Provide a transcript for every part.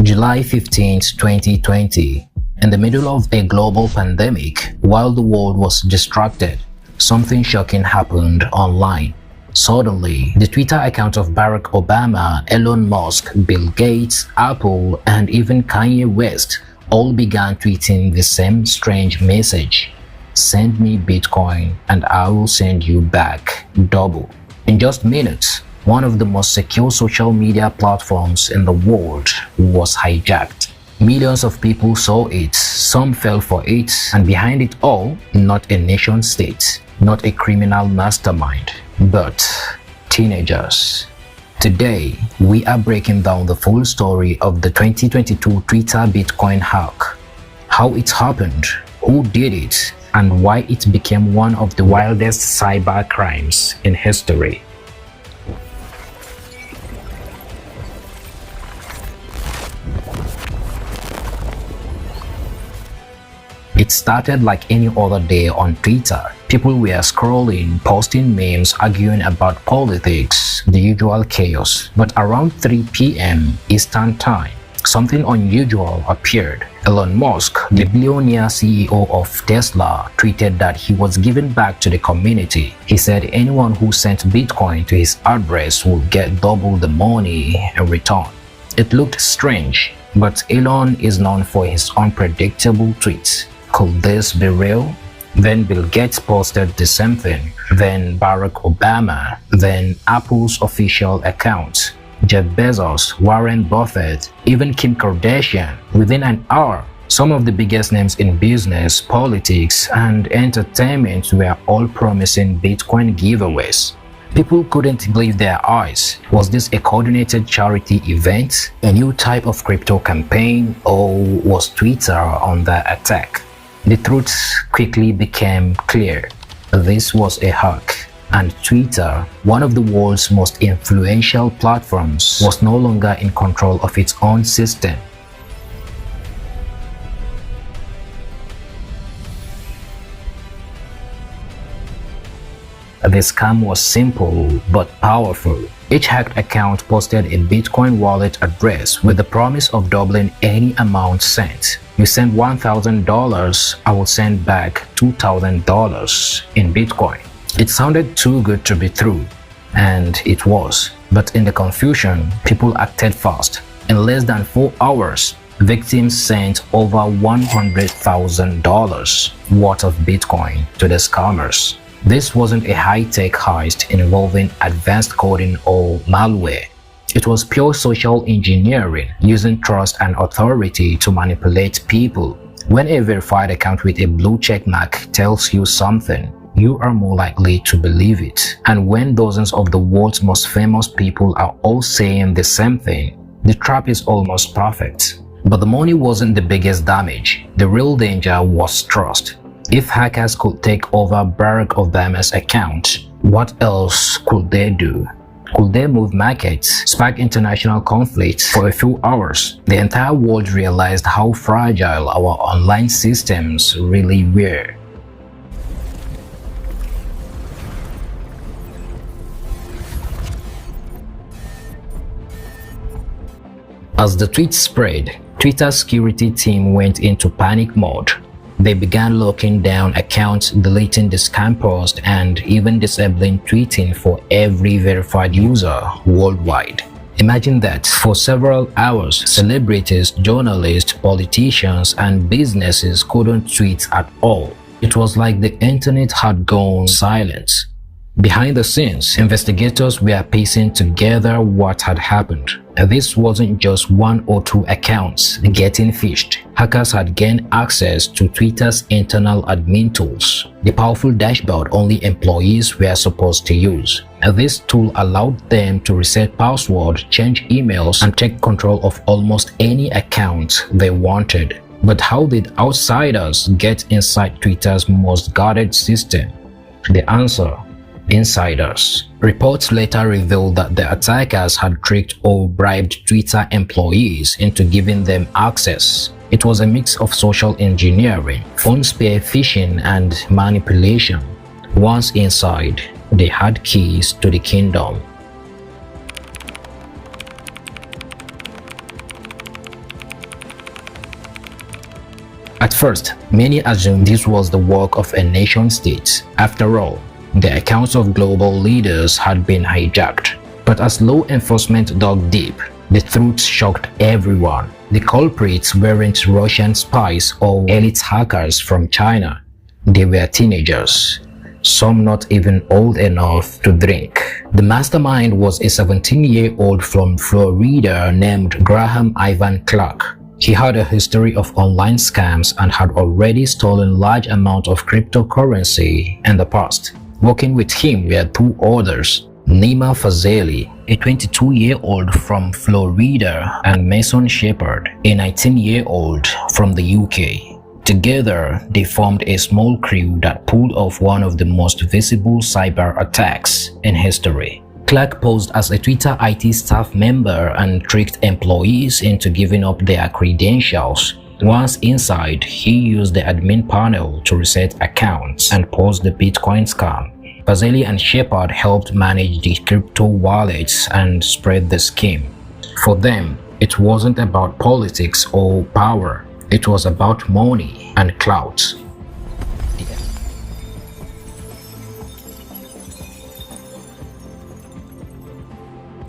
July 15, 2020. In the middle of a global pandemic, while the world was distracted, something shocking happened online. Suddenly, the Twitter account of Barack Obama, Elon Musk, Bill Gates, Apple, and even Kanye West all began tweeting the same strange message: "Send me Bitcoin and I will send you back double." In just minutes, one of the most secure social media platforms in the world was hijacked. Millions of people saw it, some fell for it, and behind it all, not a nation state, not a criminal mastermind, but teenagers. Today, we are breaking down the full story of the 2022 Twitter Bitcoin hack, how it happened, who did it, and why it became one of the wildest cyber crimes in history. It started like any other day on Twitter. People were scrolling, posting memes, arguing about politics, the usual chaos. But around 3 p.m. Eastern Time, something unusual appeared. Elon Musk, the billionaire CEO of Tesla, tweeted that he was giving back to the community. He said anyone who sent Bitcoin to his address would get double the money in return. It looked strange, but Elon is known for his unpredictable tweets. Could this be real? Then Bill Gates posted the same thing. Then Barack Obama. Then Apple's official account. Jeff Bezos, Warren Buffett, even Kim Kardashian. Within an hour, some of the biggest names in business, politics, and entertainment were all promising Bitcoin giveaways. People couldn't believe their eyes. Was this a coordinated charity event, a new type of crypto campaign, or was Twitter under attack? The truth quickly became clear. This was a hack, and Twitter, one of the world's most influential platforms, was no longer in control of its own system. The scam was simple but powerful. Each hacked account posted a Bitcoin wallet address with the promise of doubling any amount sent. You send $1,000, I will send back $2,000 in Bitcoin. It sounded too good to be true, and it was. But in the confusion, people acted fast. In less than 4 hours, victims sent over $100,000 worth of Bitcoin to the scammers. This wasn't a high-tech heist involving advanced coding or malware. It was pure social engineering, using trust and authority to manipulate people. When a verified account with a blue check mark tells you something, you are more likely to believe it. And when dozens of the world's most famous people are all saying the same thing, the trap is almost perfect. But the money wasn't the biggest damage. The real danger was trust. If hackers could take over Barack Obama's account, what else could they do? Could they move markets, spark international conflicts for a few hours? The entire world realized how fragile our online systems really were. As the tweets spread, Twitter's security team went into panic mode. They began locking down accounts, deleting the scam posts, and even disabling tweeting for every verified user worldwide. Imagine that for several hours, celebrities, journalists, politicians, and businesses couldn't tweet at all. It was like the internet had gone silent. Behind the scenes, investigators were piecing together what had happened. This wasn't just 1 or 2 accounts getting phished. Hackers had gained access to Twitter's internal admin tools, the powerful dashboard only employees were supposed to use. This tool allowed them to reset passwords, change emails, and take control of almost any account they wanted. But how did outsiders get inside Twitter's most guarded system? The answer: insiders. Reports later revealed that the attackers had tricked or bribed Twitter employees into giving them access. It was a mix of social engineering, phone spear phishing, and manipulation. Once inside, they had keys to the kingdom. first, many assumed this was the work of a nation-state. After all, the accounts of global leaders had been hijacked. But as law enforcement dug deep, the truth shocked everyone. The culprits weren't Russian spies or elite hackers from China. They were teenagers, some not even old enough to drink. The mastermind was a 17-year-old from Florida named Graham Ivan Clark. He had a history of online scams and had already stolen large amounts of cryptocurrency in the past. Working with him were two others, Nima Fazeli, a 22-year-old from Florida, and Mason Shepard, a 19-year-old from the UK. Together, they formed a small crew that pulled off one of the most visible cyber attacks in history. Clark posed as a Twitter IT staff member and tricked employees into giving up their credentials. Once inside, he used the admin panel to reset accounts and pause the Bitcoin scam. Fazeli and Shepard helped manage the crypto wallets and spread the scheme. For them, it wasn't about politics or power. It was about money and clout.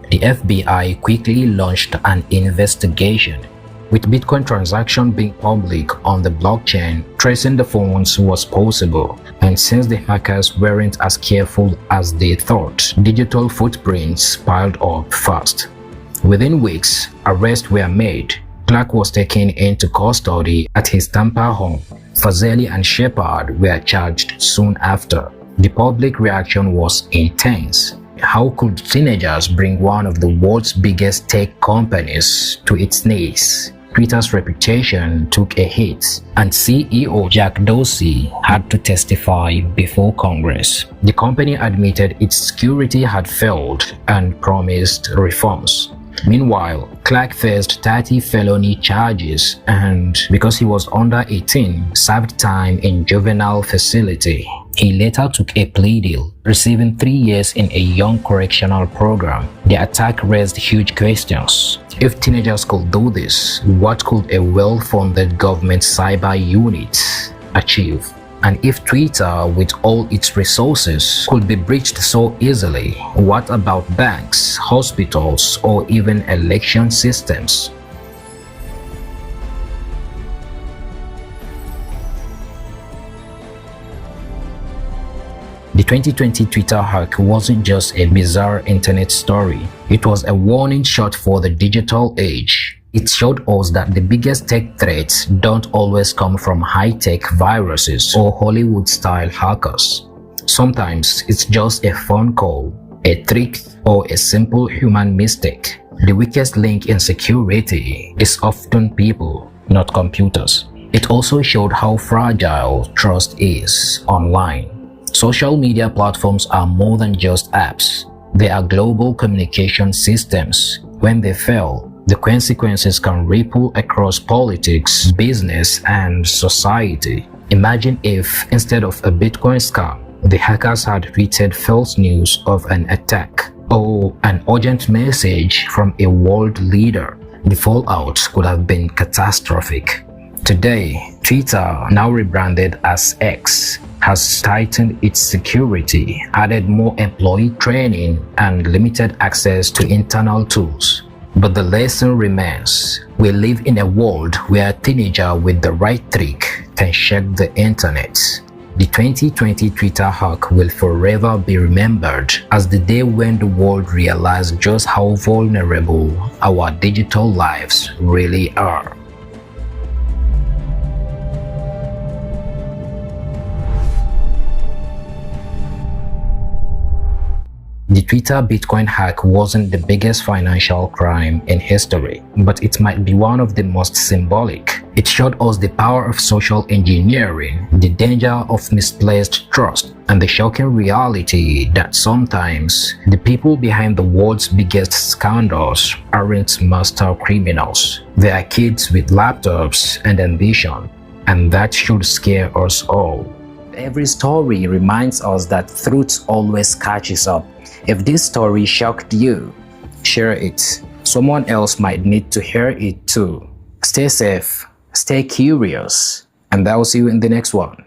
The FBI quickly launched an investigation. With Bitcoin transactions being public on the blockchain, tracing the funds was possible. And since the hackers weren't as careful as they thought, digital footprints piled up fast. Within weeks, arrests were made. Clark was taken into custody at his Tampa home. Fazeli and Shepard were charged soon after. The public reaction was intense. How could teenagers bring one of the world's biggest tech companies to its knees? Twitter's reputation took a hit, and CEO Jack Dorsey had to testify before Congress. The company admitted its security had failed and promised reforms. Meanwhile, Clark faced 30 felony charges and, because he was under 18, served time in juvenile facility. He later took a plea deal, receiving 3 years in a young correctional program. The attack raised huge questions. If teenagers could do this, what could a well-funded government cyber unit achieve? And if Twitter, with all its resources, could be breached so easily, what about banks, hospitals, or even election systems? The 2020 Twitter hack wasn't just a bizarre internet story. It was a warning shot for the digital age. It showed us that the biggest tech threats don't always come from high-tech viruses or Hollywood-style hackers. Sometimes it's just a phone call, a trick, or a simple human mistake. The weakest link in security is often people, not computers. It also showed how fragile trust is online. Social media platforms are more than just apps. They are global communication systems. When they fail, the consequences can ripple across politics, business, and society. Imagine if, instead of a Bitcoin scam, the hackers had tweeted false news of an attack or an urgent message from a world leader. The fallout could have been catastrophic. Today, Twitter, now rebranded as X, has tightened its security, added more employee training, and limited access to internal tools. But the lesson remains. We live in a world where a teenager with the right trick can check the internet. The 2020 Twitter hack will forever be remembered as the day when the world realized just how vulnerable our digital lives really are. The Twitter Bitcoin hack wasn't the biggest financial crime in history, but it might be one of the most symbolic. It showed us the power of social engineering, the danger of misplaced trust, and the shocking reality that sometimes the people behind the world's biggest scandals aren't master criminals. They are kids with laptops and ambition, and that should scare us all. Every story reminds us that truth always catches up. If this story shocked you, share it. Someone else might need to hear it too. Stay safe, stay curious, and and I will see you in the next one.